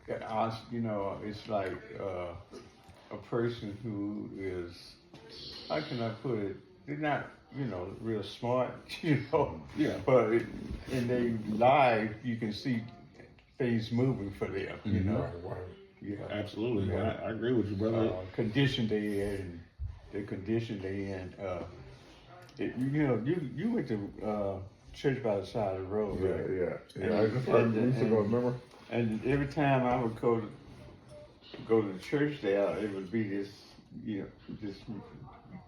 it's like a person who is, how can I put it? They're not, real smart, Yeah. but in their life, you can see things moving for them, Right. Yeah. Absolutely. Yeah. I agree with you, brother. Condition they in, the condition they in. You went to church by the side of the road, right? Yeah. That's where we used to go. Remember? And every time I would go to the church there, it would be this, this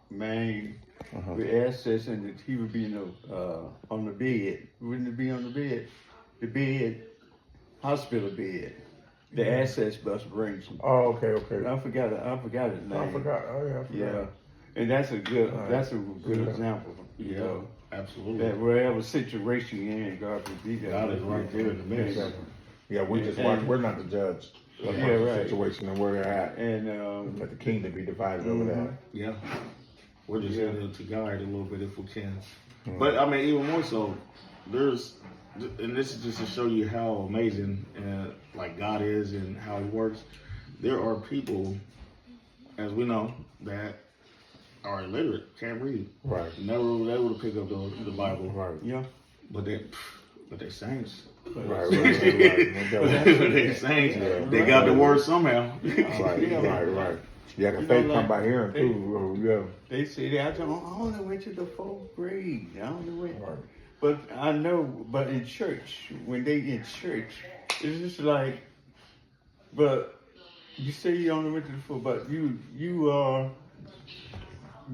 man with access, and he would be on the bed. Wouldn't it be on the bed? The bed, hospital bed. The access bus brings him. Oh, okay. I forgot his name. I forgot. Oh, yeah. I forgot. Yeah, and that's a good example. Absolutely. That wherever situation you're in, God will be there. God is right there in the midst. Exactly. Yeah, we just watch. We're not the judge of Yeah, the right. situation and where they're at. And Let the kingdom be divided over that. Yeah. We're just in to guide a little bit if we can. Mm-hmm. But I mean, even more so, and this is just to show you how amazing like God is and how He works. There are people, as we know, that are illiterate, can't read, Right. never was able to pick up the Bible, Right. yeah, but they saints. Right. They saints. Yeah. They got the word somehow. Right. Yeah, because faith come by hearing too. Yeah. They say that I only went to the 4th grade. I only went, Right. but I know. But in church, when they in church, it's just like, but you say you only went to the 4, but you are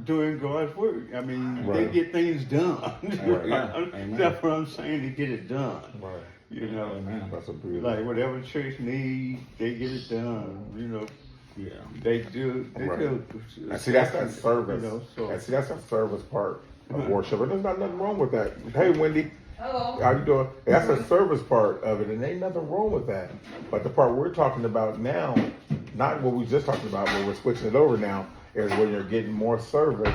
doing God's work. I mean, they Right. get things done. Right. Yeah. Amen. That's what I'm saying. They get it done. Right. Amen. That's a beautiful. Like whatever church needs, they get it done. Yeah. They do. They Right. do. And see, that's that service. So And see, that's that service part of worship. And there's not nothing wrong with that. Hey, Wendy. Hello. How you doing? That's the service part of it, and ain't nothing wrong with that. But the part we're talking about now, not what we were just talking about, but we're switching it over now, is when you're getting more service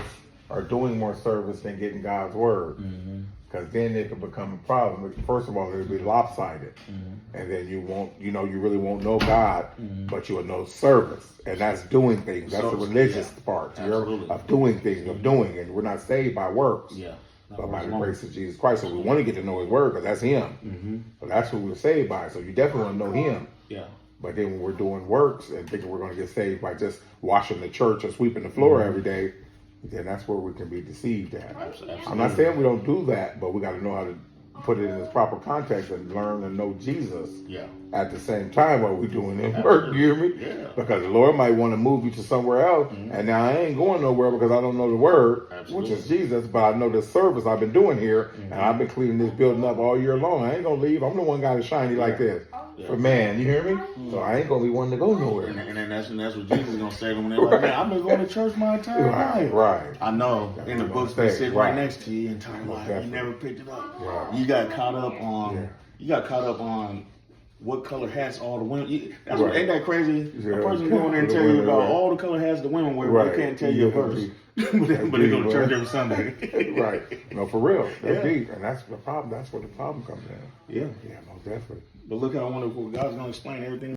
or doing more service than getting God's word. Because then it can become a problem. First of all, it'll be lopsided, and then you won't, you really won't know God, but you will know service, and that's doing things. That's the religious part of doing things, of doing, and we're not saved by works. Yeah. But by the grace of Jesus Christ. So we want to get to know His word because that's Him. So that's who we're saved by. So you definitely want to know Him. Yeah. But then when we're doing works and thinking we're going to get saved by just washing the church or sweeping the floor every day, then that's where we can be deceived at. Absolutely. I'm not saying we don't do that, but we got to know how to put it in its proper context and learn and know Jesus Yeah. at the same time while we're doing this work. You hear me? Yeah. Because the Lord might want to move you to somewhere else, and now I ain't going nowhere because I don't know the word, Absolutely. which is Jesus, but I know the service I've been doing here, and I've been cleaning this building up all year long. I ain't going to leave. I'm the one guy that's shiny like this. Yeah. For man, you hear me? So I ain't going to be wanting to go nowhere. And then that's what Jesus is gonna say when they're like, man, I've been going to church my entire life. Right. I know. That's In the what books I'm they saying. sit Right. right next to you entire life. You Definitely. never picked it up. Right. You got caught up on Yeah. what color hats all the women. Right. Ain't that crazy? Yeah. A person go in there and The tell you women, about right. all the color hats the women wear, Right. but they can't tell you a Yeah. verse. but they go to church every Sunday. Right. No, for real. That's Yeah. deep. And that's the problem. That's where the problem comes in. Yeah. Yeah, most definitely. But look how wonderful God's gonna explain everything.